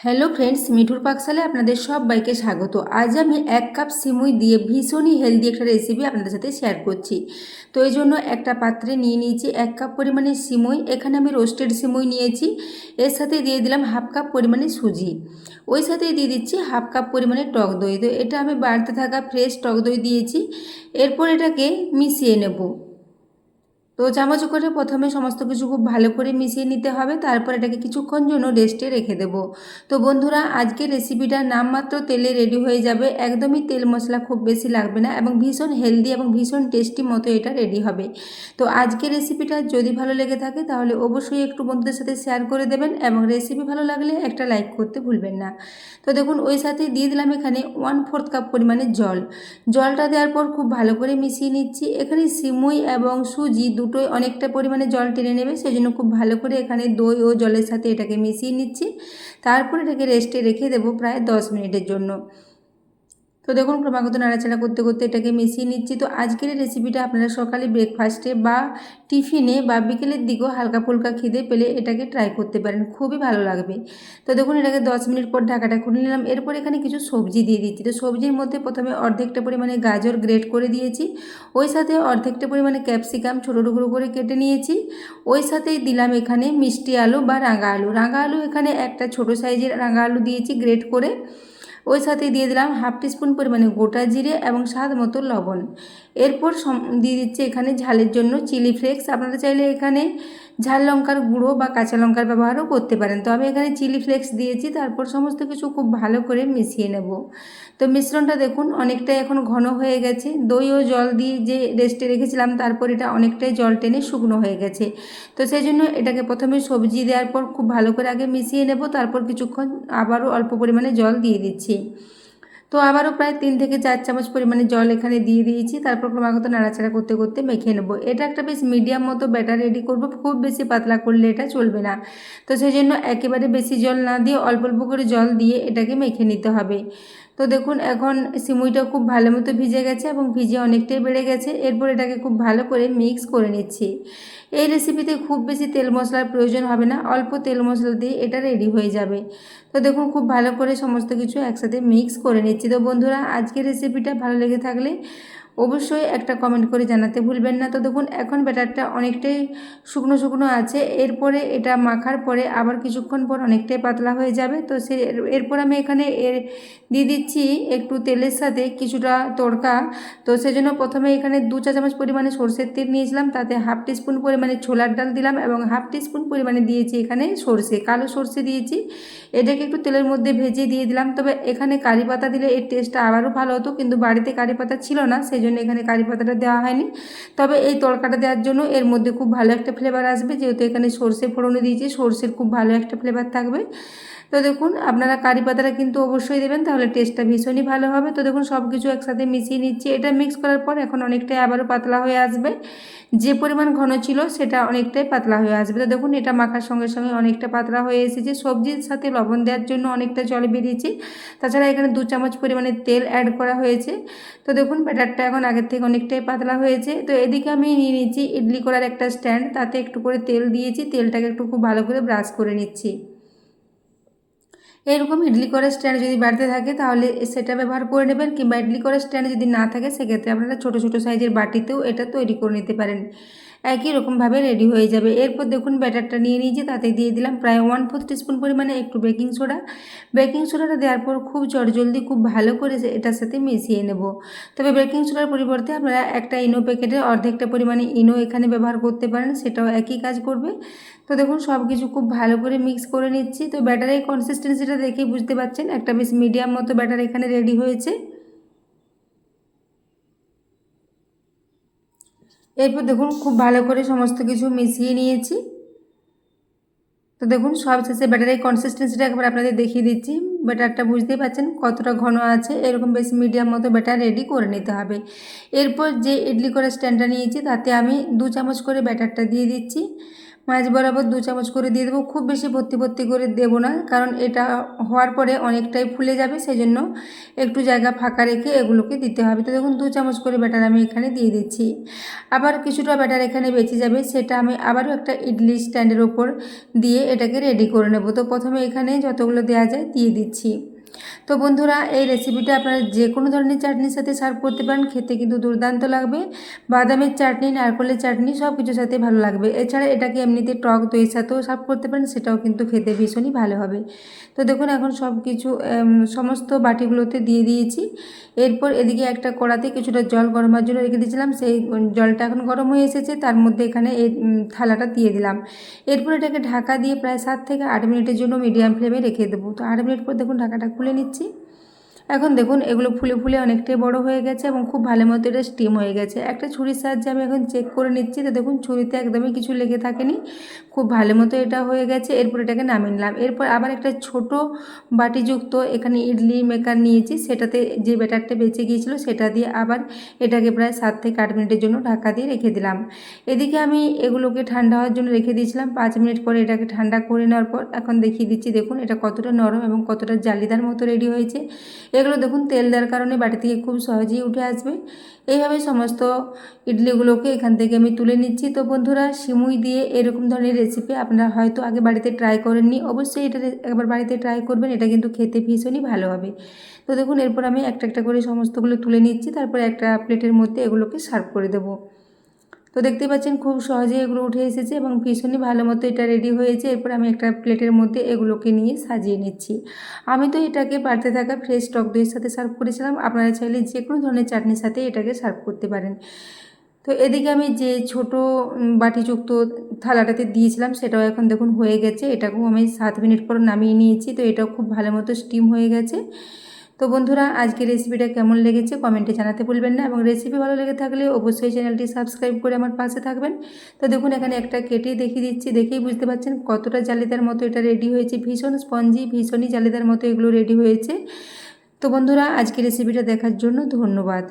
Hello friends, মিঠুর পাকশালে আপনাদের সবাইকে স্বাগত। আজ আমি 1 কাপ সিমুই দিয়ে ভীষণই হেলদি একটা রেসিপি আপনাদের সাথে শেয়ার করছি। তো এই জন্য একটা পাত্রে নিয়ে নিয়েছি 1 কাপ পরিমাণে সিমুই। এখানে আমি রোস্টেড সিমুই নিয়েছি। এর সাথে দিয়ে দিলাম 1/2 কাপ পরিমাণে সুজি। ওই সাথে দিয়ে দিচ্ছি 1/2 কাপ পরিমাণে টক দই। তো এটা আমি বাড়িতে থাকা ফ্রেশ টক দই দিয়েছি। এরপর এটাকে মিশিয়ে নেব। তো চামচ করে প্রথমে সমস্ত কিছু খুব ভালো করে মিশিয়ে নিতে হবে, তারপর এটাকে কিছুক্ষণ জন্য রেস্টে রেখে দেব। তো বন্ধুরা, আজকের রেসিপিটা নামমাত্র তেলে রেডি হয়ে যাবে, একদমই তেল মশলা খুব বেশি লাগবে না এবং ভীষণ হেলদি এবং ভীষণ টেস্টি মতো এটা রেডি হবে। তো আজকের রেসিপিটা যদি ভালো লেগে থাকে তাহলে অবশ্যই একটু বন্ধুদের সাথে শেয়ার করে দেবেন এবং রেসিপি ভালো লাগলে একটা লাইক করতে ভুলবেন না। তো দেখুন, ওই সাথে দিয়ে দিলাম এখানে 1/4 কাপ পরিমাণে জল। জলটা দেওয়ার পর খুব ভালো করে মিশিয়ে নিচ্ছি। এখানে সিমুই এবং সুজি দুটোই অনেকটা পরিমাণে জল টেনে নেবে, সেই জন্য খুব ভালো করে এখানে দই ও জলের সাথে এটাকে মিশিয়ে নিচ্ছি। তারপর এটাকে রেস্টে রেখে দেবো প্রায় 10 মিনিটের জন্য। তো দেখুন, ক্রমাগত নাড়াচাড়া করতে করতে এটাকে মিশিয়ে নিচ্ছি। তো আজকের এই রেসিপিটা আপনারা সকালে ব্রেকফাস্টে বা টিফিনে বা বিকেলের দিকেও হালকা ফুলকা খিদে পেলে এটাকে ট্রাই করতে পারেন, খুবই ভালো লাগবে। তো দেখুন, এটাকে 10 মিনিট পর ঢাকাটা খুলে নিলাম। এরপর এখানে কিছু সবজি দিয়ে দিচ্ছি। তো সবজির মধ্যে প্রথমে অর্ধেকটা পরিমাণে গাজর গ্রেট করে দিয়েছি। ওই সাথে অর্ধেকটা পরিমাণে ক্যাপসিকাম ছোটো টুকরো করে কেটে নিয়েছি। ওই সাথেই দিলাম এখানে মিষ্টি আলু বা রাঙা আলু। রাঙা আলু এখানে একটা ছোটো সাইজের রাঙা আলু দিয়েছি গ্রেট করে। ওই সাথে দিয়ে দিলাম 1/2 টিস্পুন পরিমাণে গোটা জিরে এবং স্বাদ মতো লবণ। এরপর দিয়ে দিচ্ছি এখানে ঝালের জন্য চিলি ফ্লেক্স। আপনারা চাইলে এখানে ঝাল লঙ্কার গুঁড়ো বা কাঁচা লঙ্কার ব্যবহারও করতে পারেন। তো আমি এখানে চিলি ফ্লেক্স দিয়েছি। তারপর সমস্ত কিছু খুব ভালো করে মিশিয়ে নেব। তো মিশ্রণটা দেখুন অনেকটাই এখন ঘন হয়ে গেছে। দই ও জল দিয়ে যে রেস্টে রেখেছিলাম, তারপর এটা অনেকটাই জল টেনে শুকনো হয়ে গেছে। তো সেই জন্য এটাকে প্রথমে সবজি দেওয়ার পর খুব ভালো করে আগে মিশিয়ে নেব, তারপর কিছুক্ষণ আবারও অল্প পরিমাণে জল দিয়ে দিচ্ছি। তো আবারও প্রায় 3 থেকে 4 চামচ পরিমাণে জল এখানে দিয়ে দিয়েছি। তারপর ক্রমাগত নাড়াচাড়া করতে করতে মেখে নেব। এটা একটা বেশ মিডিয়াম মতো ব্যাটার রেডি করব, খুব বেশি পাতলা করলে এটা চলবে না। তো সেই জন্য একেবারে বেশি জল না দিয়ে অল্প অল্প করে জল দিয়ে এটাকে মেখে নিতে হবে। তো দেখুন, এখন সিমুইটা খুব ভালো মতো ভিজে গেছে এবং ভিজে অনেকটাই বেড়ে গেছে। এরপর এটাকে খুব ভালো করে মিক্স করে নিচ্ছি। এই রেসিপিতে খুব বেশি তেল মশলার প্রয়োজন হবে না, অল্প তেল মশলা দিয়ে এটা রেডি হয়ে যাবে। তো দেখুন, খুব ভালো করে সমস্ত কিছু একসাথে মিক্স করে নিচ্ছি। তো বন্ধুরা, আজকের রেসিপিটা ভালো লেগে থাকলে অবশ্যই একটা কমেন্ট করে জানাতে ভুলবেন না। তো দেখুন, এখন ব্যাটারটা অনেকটাই শুকনো শুকনো আছে। এরপরে এটা মাখার পরে আবার কিছুক্ষণ পর অনেকটাই পাতলা হয়ে যাবে। তো এরপর আমি এখানে দিয়ে দিচ্ছি একটু তেলের সাথে কিছুটা তড়কা। তো সেজন্য প্রথমে এখানে 2 চা চামচ পরিমাণে সরষের তেল নিয়েছিলাম, তাতে 1/2 টিস্পুন পরিমাণে ছোলার ডাল দিলাম এবং 1/2 টিস্পুন পরিমাণে দিয়েছি এখানে সরষে, কালো সরষে দিয়েছি। এটাকে একটু তেলের মধ্যে ভেজে দিয়ে দিলাম। তবে এখানে কারি পাতা দিলে এর টেস্টটা আবারও ভালো হতো, কিন্তু বাড়িতে কারি পাতা ছিল না, সেই জন্য এখানে কারি পাতাটা দেওয়া হয়নি। তবে এই তড়কাটা দেওয়ার জন্য এর মধ্যে খুব ভালো একটা ফ্লেভার আসবে, যেহেতু এখানে সরষে ফোড়নে দিয়েছি, সরষের খুব ভালো একটা ফ্লেভার থাকবে। তো দেখুন, আপনারা কারি পাতাটা কিন্তু অবশ্যই দেবেন, তাহলে টেস্টটা ভীষণই ভালো হবে। তো দেখুন, সব কিছু একসাথে মিশিয়ে নিচ্ছি। এটা মিক্স করার পর এখন অনেকটাই আবারও পাতলা হয়ে আসবে। যে পরিমাণ ঘন ছিল সেটা অনেকটাই পাতলা হয়ে আসবে। তো দেখুন, এটা মাখার সঙ্গে সঙ্গে অনেকটা পাতলা হয়ে এসেছে। সবজির সাথে লবণ দেওয়ার জন্য অনেকটা জল বেরিয়েছে। তাছাড়া এখানে 2 চামচ পরিমাণে তেল অ্যাড করা হয়েছে। তো দেখুন, ব্যাটারটা এখন আগের থেকে অনেকটাই পাতলা হয়েছে। তো এদিকে আমি নিয়ে নিচ্ছি ইডলি করার একটা স্ট্যান্ড, তাতে একটু করে তেল দিয়েছি। তেলটাকে একটু খুব ভালো করে ব্রাশ করে নিচ্ছি। এরকম ইডলি করার স্ট্যান্ড যদি বাড়িতে থাকে তাহলে সেটা ব্যবহার করে নেবেন, কিংবা ইডলি করার স্ট্যান্ড যদি না থাকে সেক্ষেত্রে আপনারা ছোটো ছোটো সাইজের বাটিতেও এটা তৈরি করে নিতে পারেন। একই রকমভাবে রেডি হয়ে যাবে। এরপর দেখুন, ব্যাটারটা নিয়ে নিয়েছি, তাতে দিয়ে দিলাম প্রায় 1/4 টিস্পুন পরিমাণে একটু বেকিং সোডা। বেকিং সোডাটা দেওয়ার পর খুব চটজলদি খুব ভালো করে এটার সাথে মিশিয়ে নেব। তবে বেকিং সোডার পরিবর্তে আপনারা একটা ইনো প্যাকেটের অর্ধেকটা পরিমাণে ইনো এখানে ব্যবহার করতে পারেন, সেটাও একই কাজ করবে। তো দেখুন, সব কিছু খুব ভালো করে মিক্স করে নিচ্ছি। তো ব্যাটারের কনসিস্টেন্সিটা দেখেই বুঝতে পারছেন, একটা বেশ মিডিয়াম মতো ব্যাটার এখানে রেডি হয়েছে। এরপর দেখুন, খুব ভালো করে সমস্ত কিছু মিশিয়ে নিয়েছি। তো দেখুন, সব শেষে ব্যাটারের কনসিস্টেন্সিটা একবার আপনাদের দেখিয়ে দিচ্ছি। ব্যাটারটা বুঝতেই পারছেন কতটা ঘন আছে, এরকম বেশ মিডিয়াম মতো ব্যাটার রেডি করে নিতে হবে। এরপর যে ইডলি করার স্ট্যান্ডটা নিয়েছি তাতে আমি 2 চামচ করে ব্যাটারটা দিয়ে দিচ্ছি। মাছ বরাবর 2 চামচ করে দিয়ে দেবো। খুব বেশি ভর্তি ভর্তি করে দেবো না, কারণ এটা হওয়ার পরে অনেকটাই ফুলে যাবে, সেই জন্য একটু জায়গা ফাঁকা রেখে এগুলোকে দিতে হবে। তো দেখুন 2 চামচ করে ব্যাটার আমি এখানে দিয়ে দিচ্ছি। আবার কিছুটা ব্যাটার এখানে বেঁচে যাবে, সেটা আমি আবারও একটা ইডলি স্ট্যান্ডের ওপর দিয়ে এটাকে রেডি করে নেব। তো প্রথমে এখানে যতগুলো দেওয়া যায় দিয়ে দিচ্ছি। তো বন্ধুরা, এই রেসিপিটা আপনারা যে কোনো ধরনের চাটনির সাথে সার্ভ করতে পারেন, খেতে কিন্তু দুর্দান্ত লাগবে। বাদামের চাটনি, নারকেলের চাটনি সব কিছুর সাথে ভালো লাগবে। এছাড়া এটাকে এমনিতে টক দইয়ের সাথেও সার্ভ করতে পারেন, সেটাও কিন্তু খেতে ভীষণই ভালো হবে। তো দেখুন এখন সব কিছু সমস্ত বাটিগুলোতে দিয়ে দিয়েছি। এরপর এদিকে একটা কড়াতে কিছুটা জল গরম হওয়ার জন্য রেখে দিয়েছিলাম, সেই জলটা এখন গরম হয়ে এসেছে, তার মধ্যে এখানে এই থালাটা দিয়ে দিলাম। এরপর এটাকে ঢাকা দিয়ে প্রায় 7 থেকে 8 মিনিটের জন্য মিডিয়াম ফ্লেমে রেখে দেবো। তো 8 মিনিট পর দেখুন ঢাকাটা খুলে নিচ্ছি। এখন দেখুন এগুলো ফুলে ফুলে অনেকটাই বড় হয়ে গেছে এবং খুব ভালো মতো এটা স্টিম হয়ে গেছে। একটা ছুরির সাহায্যে আমি এখন চেক করে নিচ্ছি। তো দেখুন ছুরিতে একদমই কিছু লেগে থাকেনি, খুব ভালো মতো এটা হয়ে গেছে। এরপর এটাকে নামিয়ে নিলাম। এরপর আবার একটা ছোট বাটিযুক্ত এখানে ইডলি মেকার নিয়েছি, সেটাতে যে ব্যাটারটা বেঁচে গিয়েছিল সেটা দিয়ে আবার এটাকে প্রায় 7 থেকে 8 মিনিটের জন্য ঢাকা দিয়ে রেখে দিলাম। এদিকে আমি এগুলোকে ঠান্ডা হওয়ার জন্য রেখে দিয়েছিলাম। 5 মিনিট পরে এটাকে ঠান্ডা করে নেওয়ার পর এখন দেখিয়ে দিচ্ছি, দেখুন এটা কতটা নরম এবং কতটা জালিদার মতো রেডি হয়েছে। এগুলো দেখুন তেল দেওয়ার কারণে বাটি থেকে খুব সহজেই উঠে আসবে। এইভাবে সমস্ত ইডলিগুলোকে এখান থেকে আমি তুলে নিচ্ছি। তো বন্ধুরা, সিমুই দিয়ে এরকম ধরনের রেসিপি আপনারা হয়তো আগে বাড়িতে ট্রাই করেননি, অবশ্যই এটা একবার বাড়িতে ট্রাই করবেন, এটা কিন্তু খেতে ভীষণই ভালো হবে। তো দেখুন এরপর আমি একটা একটা করে সমস্তগুলো তুলে নিচ্ছি, তারপরে একটা প্লেটের মধ্যে এগুলোকে সার্ভ করে দেবো। তো দেখতে পাচ্ছেন খুব সহজেই এগুলো উঠে এসেছে এবং ভীষণই ভালো মতো এটা রেডি হয়েছে। এরপর আমি একটা প্লেটের মধ্যে এগুলোকে নিয়ে সাজিয়ে নিচ্ছি। আমি তো এটাকে বাড়তে থাকা ফ্রেশ টক দইয়ের সাথে সার্ভ করেছিলাম, আপনারা চাইলে যে কোনো ধরনের চাটনির সাথে এটাকে সার্ভ করতে পারেন। তো এদিকে আমি যে ছোট বাটিযুক্ত থালাটাতে দিয়েছিলাম সেটাও এখন দেখুন হয়ে গেছে। এটাকেও আমি 7 মিনিট পর নামিয়ে নিয়েছি। তো এটাও খুব ভালো মতো স্টিম হয়ে গেছে। তো বন্ধুরা, আজকের রেসিপিটা কেমন লেগেছে কমেন্টে জানাতে ভুলবেন না, এবং রেসিপি ভালো লেগে থাকলে অবশ্যই চ্যানেলটি সাবস্ক্রাইব করে আমার পাশে থাকবেন। তো দেখুন এখানে একটা কেটে দেখিয়ে দিচ্ছি, দেখেই বুঝতে পারছেন কতটা জালিদার মতো এটা রেডি হয়েছে। ভীষণ স্পঞ্জি, ভীষণই জালিদার মতো এগুলো রেডি হয়েছে। তো বন্ধুরা, আজকের রেসিপিটা দেখার জন্য ধন্যবাদ।